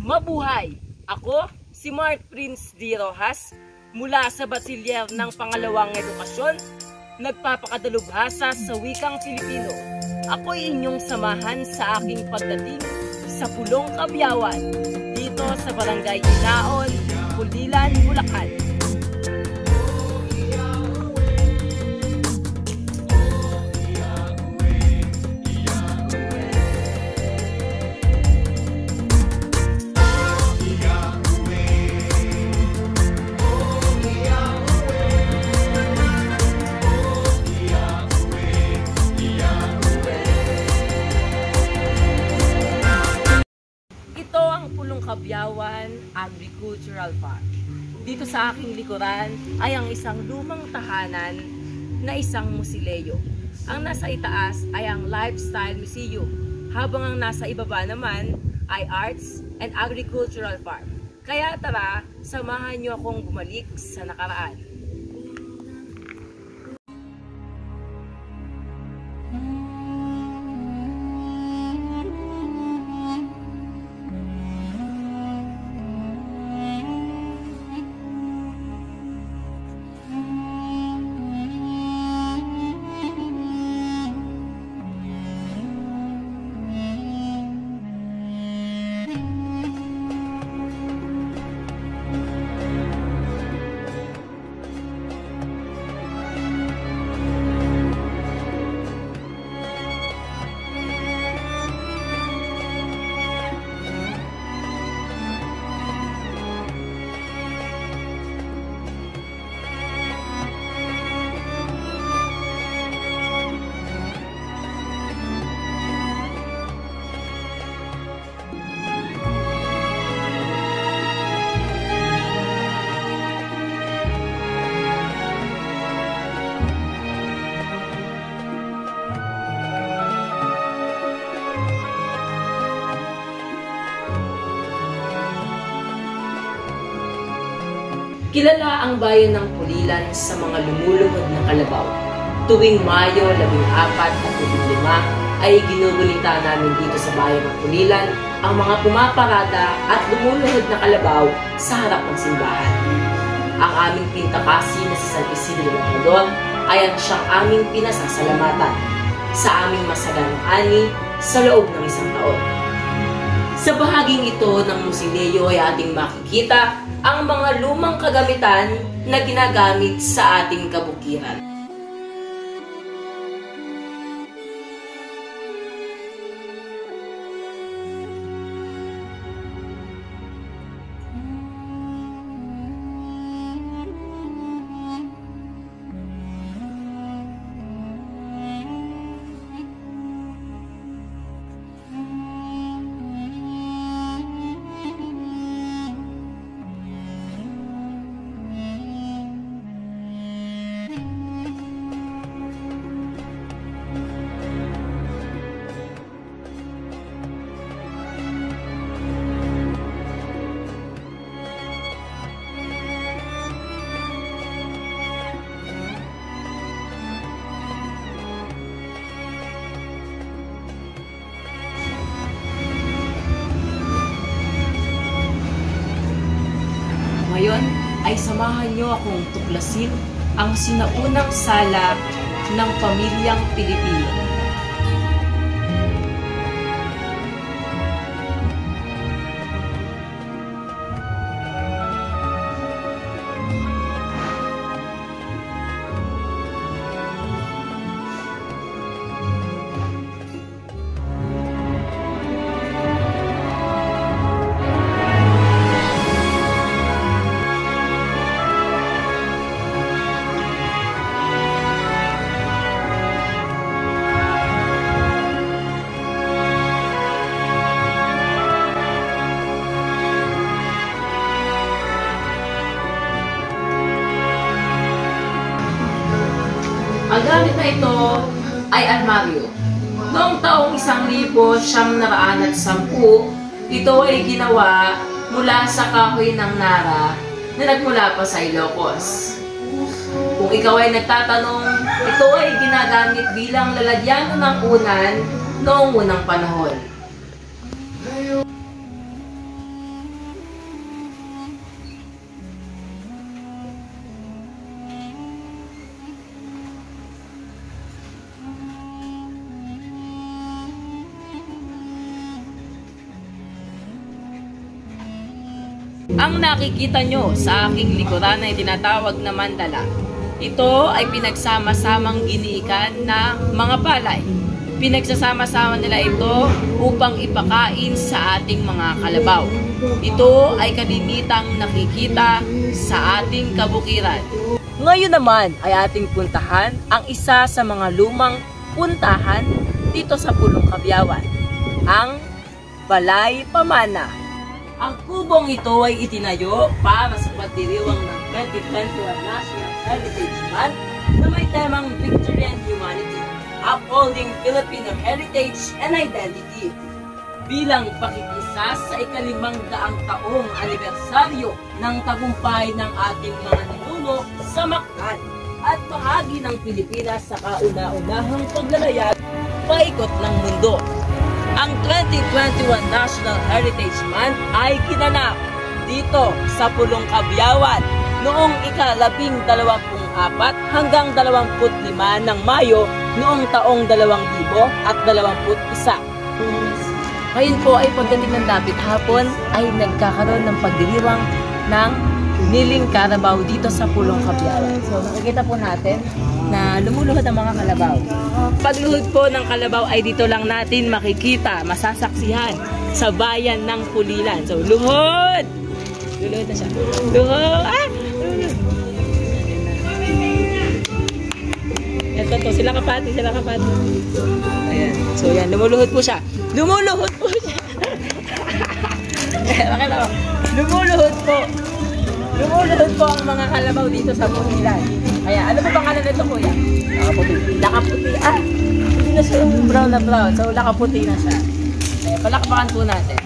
Mabuhay! Ako, si Mark Prince D. Rojas, mula sa Basilyer ng Pangalawang Edukasyon, nagpapakadalubhasa sa wikang Filipino. Ako'y inyong samahan sa aking pagdating sa Pulong Kabyawan, dito sa Barangay Inaon, Pulilan, Bulacan. Kabyawan Agricultural Farm. Dito sa aking likuran ay ang isang lumang tahanan na isang musileo. Ang nasa itaas ay ang Lifestyle Museum, habang ang nasa ibaba naman ay Arts and Agricultural Farm. Kaya tara, samahan niyo akong bumalik sa nakaraan. Kilala ang bayan ng Pulilan sa mga lumuluhod na kalabaw. Tuwing Mayo 14 at 15 ay ginugulita namin dito sa bayan ng Pulilan ang mga pumaparada at lumuluhod na kalabaw sa harap ng simbahan. Ang aming pintakasi na si San Isidro Labrador ay ang siyang aming pinasasalamatan sa aming masaganang ani sa loob ng isang taon. Sa bahaging ito ng musileo ay ating makikita ang mga lumang kagamitan na ginagamit sa ating kabukiran. Ngayon ay samahan niyo akong tuklasin ang sinaunang sala ng pamilyang Pilipino. Ang gamit na ito ay armaryo. Noong taong 1910, ito ay ginawa mula sa kahoy ng Nara na nagmula pa sa Ilocos. Kung ikaw ay nagtatanong, ito ay ginagamit bilang lalagyan ng unan noong unang panahon. Ang nakikita nyo sa aking likuran ay tinatawag na mandala. Ito ay pinagsama-samang giniikan na mga palay. Pinagsasama-sama nila ito upang ipakain sa ating mga kalabaw. Ito ay kalimitang nakikita sa ating kabukiran. Ngayon naman ay ating puntahan ang isa sa mga lumang puntahan dito sa Pulong Kabyawan, ang Balay Pamana. Ang kubong ito ay itinayo para sa pagdiriwang ng 2021 National Heritage Month na may temang Victory and Humanity, upholding Filipino heritage and identity. Bilang pakikisa sa ika-500 taong anibersaryo ng tagumpay ng ating mga ninuno sa Mactan at bahagi ng Pilipinas sa kauna-unahang paglalayag paikot ng mundo. Ang 2021 National Heritage Month ay ginanap dito sa Pulong Kabyawan noong ika-24 hanggang 25 ng Mayo noong taong 2021. Ngayon po ay pagdating ng dapit hapon ay nagkakaroon ng pagdiriwang ng Niling Carabao dito sa Pulong Kabyawan. So makikita po natin na lumuluhod ang mga kalabaw. Pagluhod po ng kalabaw ay dito lang natin makikita, masasaksihan sa bayan ng Pulilan. So luhod! Luluhod na siya. Luhod! Ah! Ito, sila kapati. Ayan. So yan, lumuluhod po siya. Lumuluhod po siya. Makita mo. Lumuluhod po ang mga kalabaw dito sa Pulilan. Kaya, ano po pangalan nito, kuya? Lakaputi. Ah! Hindi na siya yung brown na brown. So, lakaputi na siya. Kaya, palakpakan po natin.